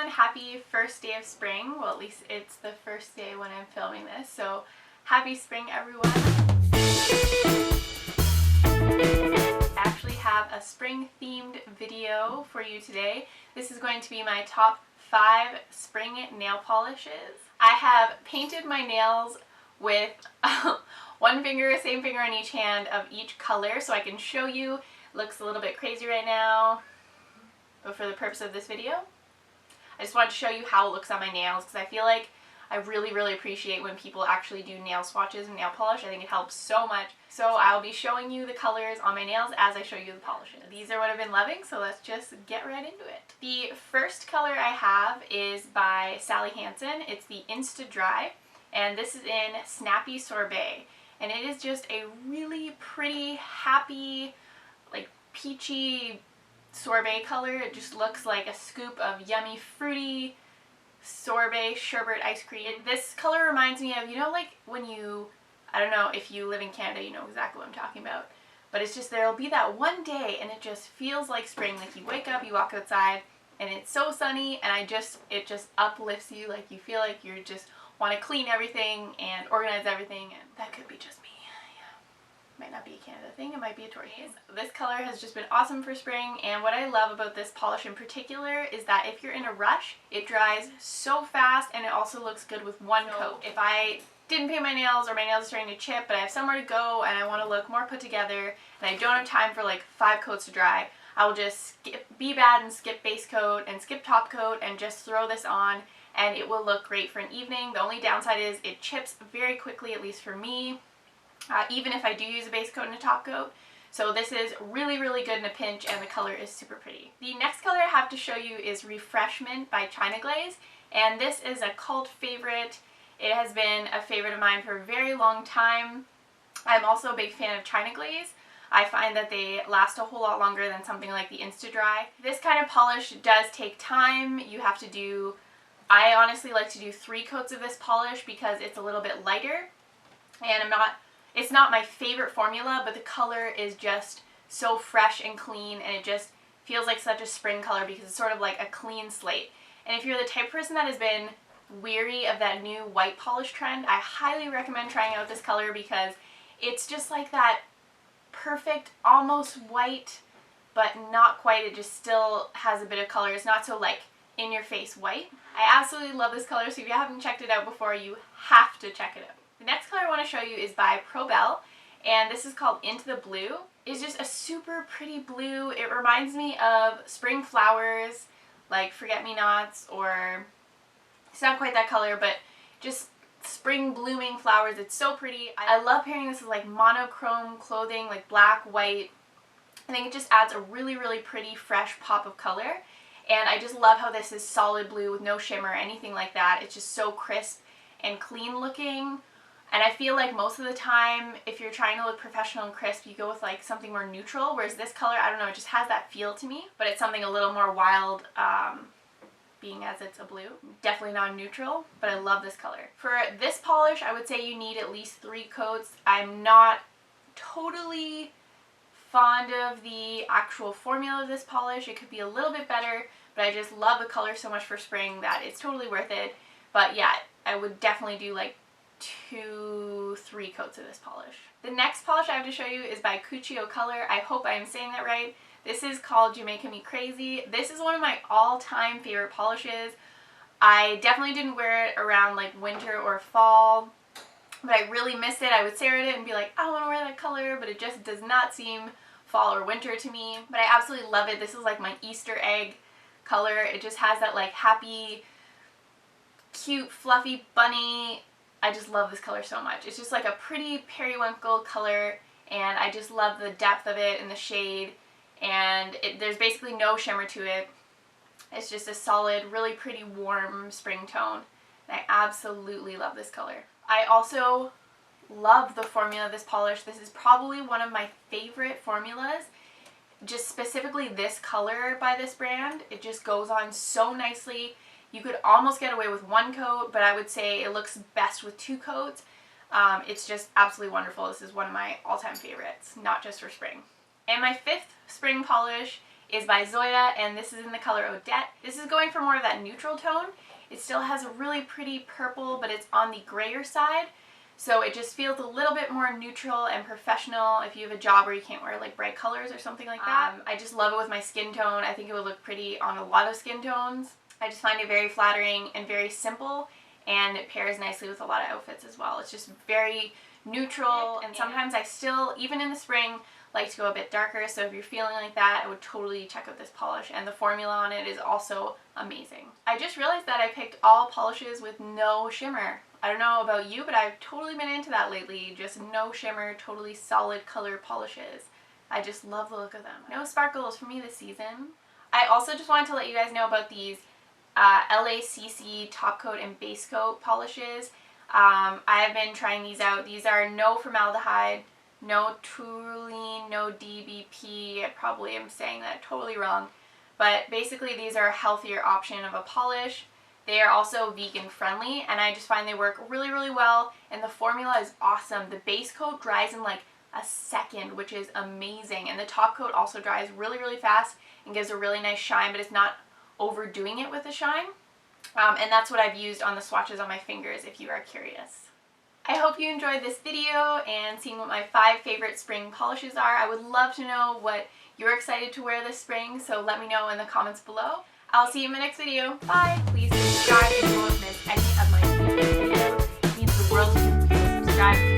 happy first day of spring. Well, at least it's the first day when I'm filming this, so happy spring everyone. I actually have a spring themed video for you today. This is going to be my top 5 spring nail polishes. I have painted my nails with one finger, same finger on each hand of each color so I can show you. It looks a little bit crazy right now, but for the purpose of this video, I just wanted to show you how it looks on my nails because I feel like I really appreciate when people actually do nail swatches and nail polish. I think it helps so much. So I'll be showing you the colors on my nails as I show you the polishes. These are what I've been loving, so let's just get right into it. The first color I have is by Sally Hansen. It's the Insta-Dri, and this is in Snappy Sorbet. And it is just a really pretty, happy, like peachy sorbet color. It just looks like a scoop of yummy, fruity sorbet sherbet ice cream. This color reminds me of, you know, like when you, I don't know if you live in Canada, you know exactly what I'm talking about, but it's just there'll be that one day and it just feels like spring. Like you wake up, you walk outside, and it's so sunny, and it just uplifts you. Like you feel like you just want to clean everything and organize everything, and that could be just me. Might not be a Canada thing, it might be a Tory thing. This color has just been awesome for spring, and what I love about this polish in particular is that if you're in a rush, it dries so fast, and it also looks good with one coat. If I didn't paint my nails, or my nails are starting to chip, but I have somewhere to go and I want to look more put together, and I don't have time for like 5 coats to dry, I will just be bad and skip base coat and skip top coat and just throw this on, and it will look great for an evening. The only downside is it chips very quickly, at least for me. Even if I do use a base coat and a top coat. So this is really good in a pinch, and the color is super pretty. The next color I have to show you is Refreshment by Glaze, and this is a cult favorite. It has been a favorite of mine for a very long time. I'm also a big fan of Glaze. I find that they last a whole lot longer than something like the InstaDry. This kind of polish does take time. You have to do, I honestly like to do 3 coats of this polish because it's a little bit lighter, and it's not my favorite formula, but the color is just so fresh and clean, and it just feels like such a spring color because it's sort of like a clean slate. And if you're the type of person that has been weary of that new white polish trend, I highly recommend trying out this color because it's just like that perfect, almost white, but not quite. It just still has a bit of color. It's not so like in your face white. I absolutely love this color, so if you haven't checked it out before, you have to check it out. The next color I want to show you is by Probel, and this is called Into the Blue. It's just a super pretty blue. It reminds me of spring flowers, like forget-me-nots, or it's not quite that color, but just spring blooming flowers. It's so pretty. I love pairing this with like monochrome clothing, like black, white. I think it just adds a really pretty fresh pop of color, and I just love how this is solid blue with no shimmer or anything like that. It's just so crisp and clean looking. And I feel like most of the time, if you're trying to look professional and crisp, you go with like something more neutral, whereas this color, I don't know, it just has that feel to me, but it's something a little more wild, being as it's a blue. Definitely not neutral, but I love this color. For this polish, I would say you need at least 3 coats. I'm not totally fond of the actual formula of this polish. It could be a little bit better, but I just love the color so much for spring that it's totally worth it. But yeah, I would definitely do like 2-3 coats of this polish. The next polish I have to show you is by Cuccio Colour. I hope I am saying that right. This is called Jamaica Me Crazy. This is one of my all-time favorite polishes. I definitely didn't wear it around like winter or fall, but I really miss it. I would stare at it and be like, I want to wear that color, but it just does not seem fall or winter to me. But I absolutely love it. This is like my Easter egg color. It just has that like happy, cute, fluffy bunny. I just love this color so much. It's just like a pretty periwinkle color, and I just love the depth of it and the shade, and there's basically no shimmer to it. It's just a solid, really pretty warm spring tone, and I absolutely love this color. I also love the formula of this polish. This is probably one of my favorite formulas. Just specifically this color by this brand. It just goes on so nicely. You could almost get away with 1 coat, but I would say it looks best with 2 coats. It's just absolutely wonderful. This is one of my all-time favorites, not just for spring. And my 5th spring polish is by Zoya, and this is in the color Odette. This is going for more of that neutral tone. It still has a really pretty purple, but it's on the grayer side. So it just feels a little bit more neutral and professional if you have a job where you can't wear like bright colors or something like that. I just love it with my skin tone. I think it would look pretty on a lot of skin tones. I just find it very flattering and very simple, and it pairs nicely with a lot of outfits as well. It's just very neutral, and sometimes I still, even in the spring, like to go a bit darker. So if you're feeling like that, I would totally check out this polish, and the formula on it is also amazing. I just realized that I picked all polishes with no shimmer. I don't know about you, but I've totally been into that lately. Just no shimmer, totally solid color polishes. I just love the look of them. No sparkles for me this season. I also just wanted to let you guys know about these LACC top coat and base coat polishes. I have been trying these out. These are no formaldehyde, no toluene, no DBP. I probably am saying that totally wrong. But basically these are a healthier option of a polish. They are also vegan friendly, and I just find they work really, really well, and the formula is awesome. The base coat dries in like a second, which is amazing, and the top coat also dries really, really fast and gives a really nice shine, but it's not overdoing it with the shine. And that's what I've used on the swatches on my fingers if you are curious. I hope you enjoyed this video and seeing what my 5 favorite spring polishes are. I would love to know what you're excited to wear this spring, so let me know in the comments below. I'll see you in my next video. Bye! Please subscribe if you won't miss any of my future videos. It means the world to you. Subscribe.